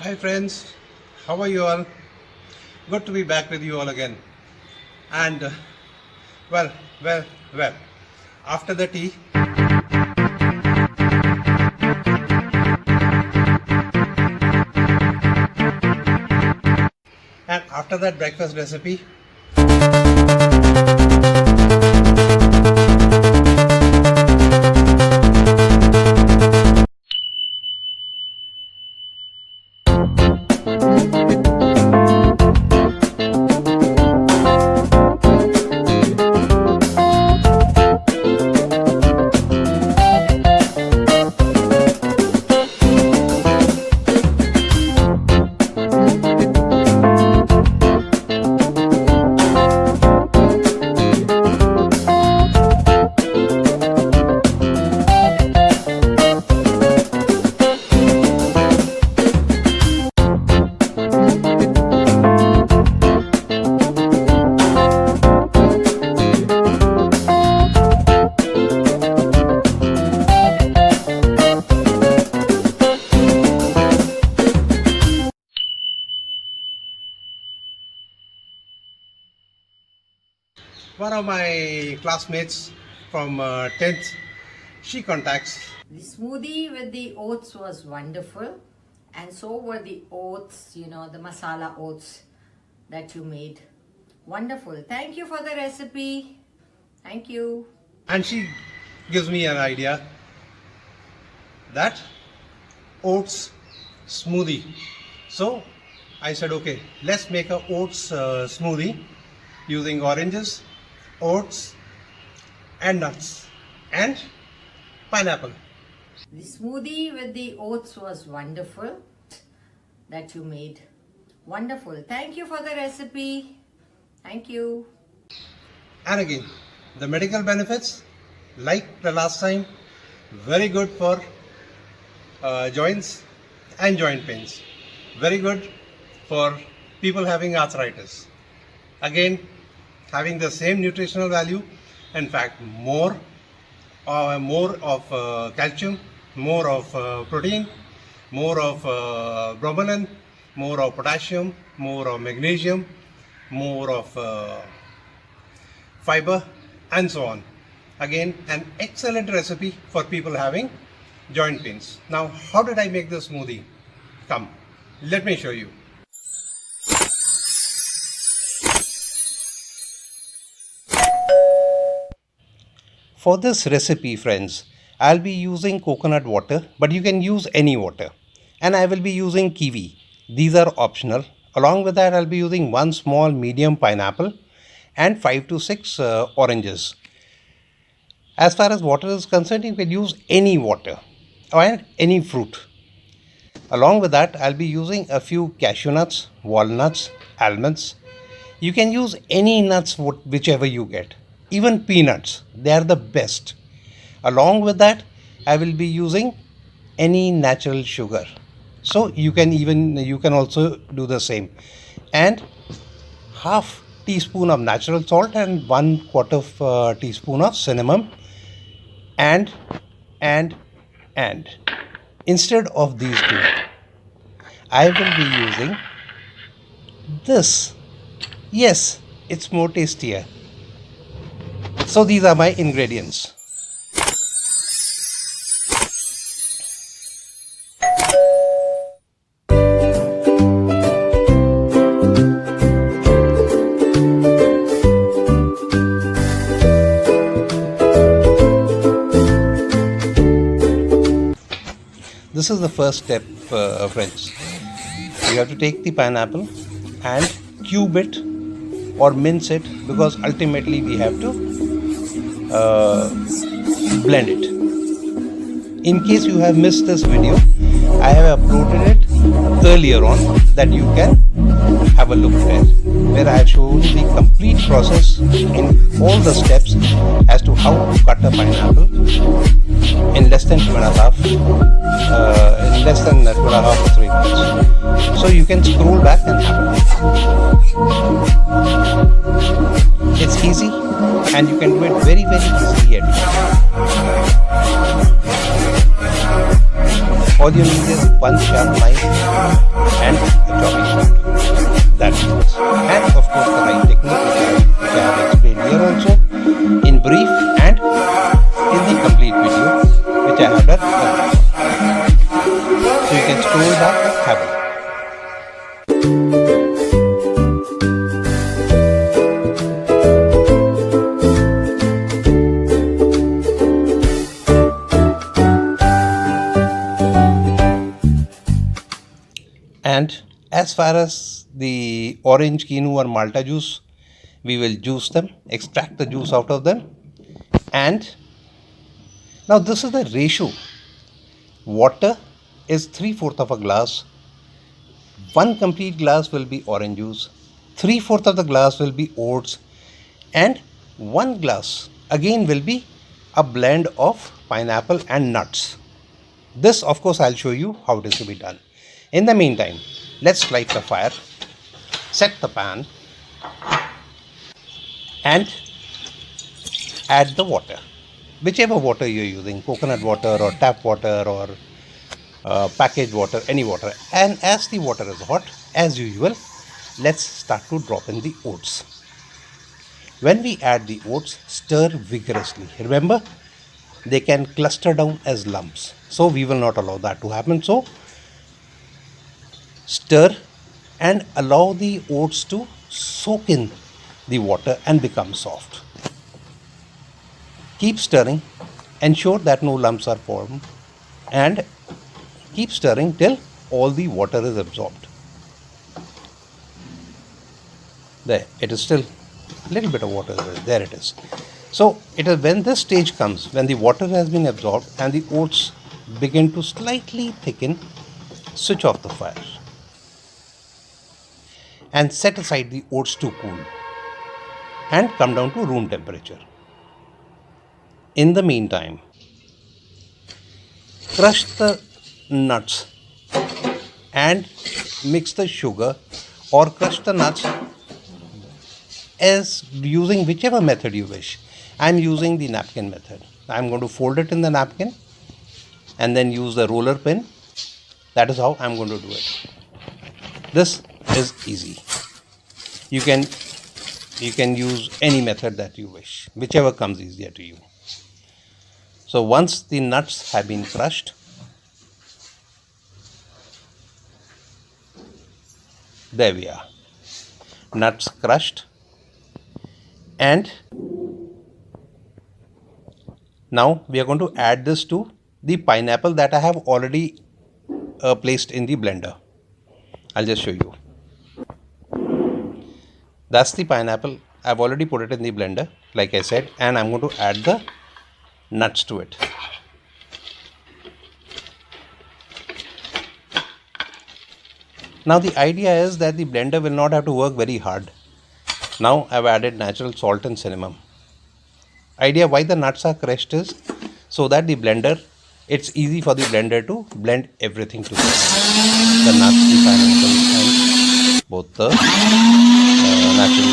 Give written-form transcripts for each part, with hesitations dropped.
Hi friends, how are you all? Good to be back with you all again. And well, well, well, after the tea and after that breakfast recipe, one of my classmates from 10th, she contacts. The smoothie with the oats was wonderful, and so were the oats, the masala oats that you made. Wonderful. Thank you for the recipe. Thank you. And she gives me an idea that oats smoothie. So I said, okay, let's make a oats smoothie using oranges, oats, and nuts, and pineapple. The smoothie with the oats was wonderful that you made. Wonderful. Thank you for the recipe. Thank you. And again, the medical benefits, like the last time, very good for joints and joint pains. Very good for people having arthritis. Again, having the same nutritional value, in fact, more of calcium, more of protein, more of bromelain, more of potassium, more of magnesium, more of fiber, and so on. Again, an excellent recipe for people having joint pains. Now, how did I make the smoothie? Come, let me show you. For this recipe, friends, I'll be using coconut water, but you can use any water. And I will be using kiwi. These are optional. Along with that, I'll be using one small medium pineapple and 5 to 6 oranges. As far as water is concerned, you can use any water or any fruit. Along with that, I'll be using a few cashew nuts, walnuts, almonds. You can use any nuts, whichever you get. Even peanuts, they are the best. Along with that, I will be using any natural sugar. So you can also do the same. And half teaspoon of natural salt and 1/4 of teaspoon of cinnamon. And instead of these two, I will be using this. Yes, it's more tastier. So these are my ingredients. This is the first step, friends. You have to take the pineapple and cube it or mince it, because ultimately we have to blend it. In case you have missed this video, I have uploaded it earlier on, that you can have a look there, where I have shown the complete process in all the steps as to how to cut a pineapple in less than 2.5 to 3 minutes. So you can scroll back and have a look. It's easy and you can do it very easily at home. All you need is one sharp knife And as far as the orange, quinoa or malta juice, we will juice them, extract the juice out of them. And now this is the ratio. Water is 3/4 of a glass. One complete glass will be orange juice. 3/4 of the glass will be oats. And one glass again will be a blend of pineapple and nuts. This, of course, I'll show you how it is to be done. In the meantime, let's light the fire, set the pan, and add the water. Whichever water you're using, coconut water or tap water or packaged water, any water. And as the water is hot, as usual, let's start to drop in the oats. When we add the oats, stir vigorously. Remember, they can cluster down as lumps. So we will not allow that to happen. So stir and allow the oats to soak in the water and become soft. Keep stirring, ensure that no lumps are formed, and keep stirring till all the water is absorbed. There, it is still a little bit of water there. It is. So it is when this stage comes, when the water has been absorbed and the oats begin to slightly thicken, switch off the fire and set aside the oats to cool and come down to room temperature. In the meantime, crush the nuts and mix the sugar or crush the nuts as using whichever method you wish. I am using the napkin method. I am going to fold it in the napkin and then use the roller pin. That is how I am going to do it. This is easy. You can use any method that you wish, whichever comes easier to you. So once the nuts have been crushed, there we are. Nuts crushed. And now we are going to add this to the pineapple that I have already placed in the blender. I'll just show you. That's the pineapple. I've already put it in the blender, like I said, and I'm going to add the nuts to it. Now the idea is that the blender will not have to work very hard. Now I've added natural salt and cinnamon. Idea why the nuts are crushed is so that the blender, it's easy for the blender to blend everything together. The nuts, the pineapple, and both the natural,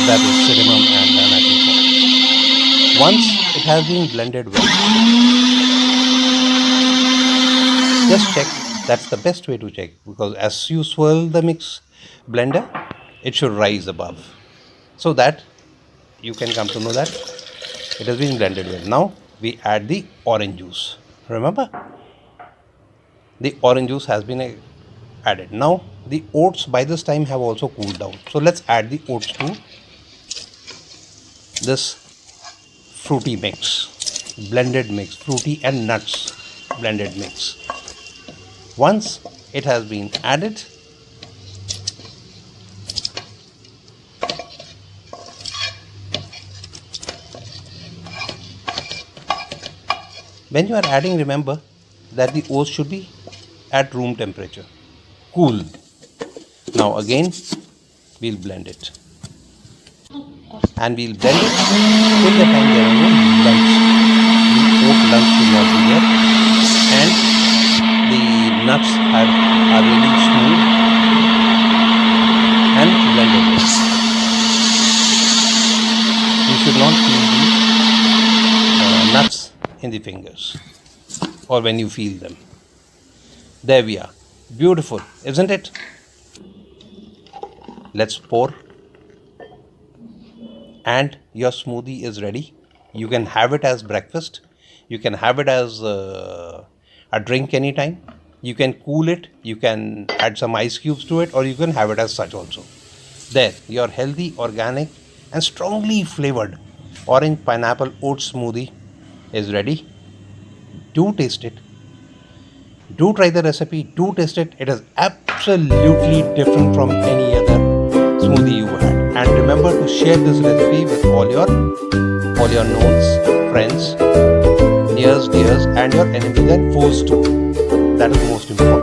that is cinnamon and the natural salt. Once it has been blended well, just check. That's the best way to check, because as you swirl the mix blender, it should rise above, so that you can come to know that it has been blended well. Now we add the orange juice. Remember, the orange juice has been added. Now the oats by this time have also cooled down. So let's add the oats to this fruity mix, blended mix, fruity and nuts blended mix. Once it has been added, when you are adding, remember that the oats should be at room temperature, cool. Now again we'll blend it, and we'll blend it till the time there are no lumps. The oat lumps should not be there, and the nuts are really smooth and blended. You should not feel the nuts in the fingers or when you feel them. There we are. Beautiful, isn't it? Let's pour, and your smoothie is ready. You can have it as breakfast. You can have it as a drink anytime. You can cool it. You can add some ice cubes to it, or you can have it as such also. There, your healthy, organic, and strongly flavored orange pineapple oat smoothie is ready. Do taste it. Do try the recipe, do taste it. It is absolutely different from any other smoothie you had. And remember to share this recipe with all your knowns, friends, nears, dears, and your enemies and foes too. That is most important.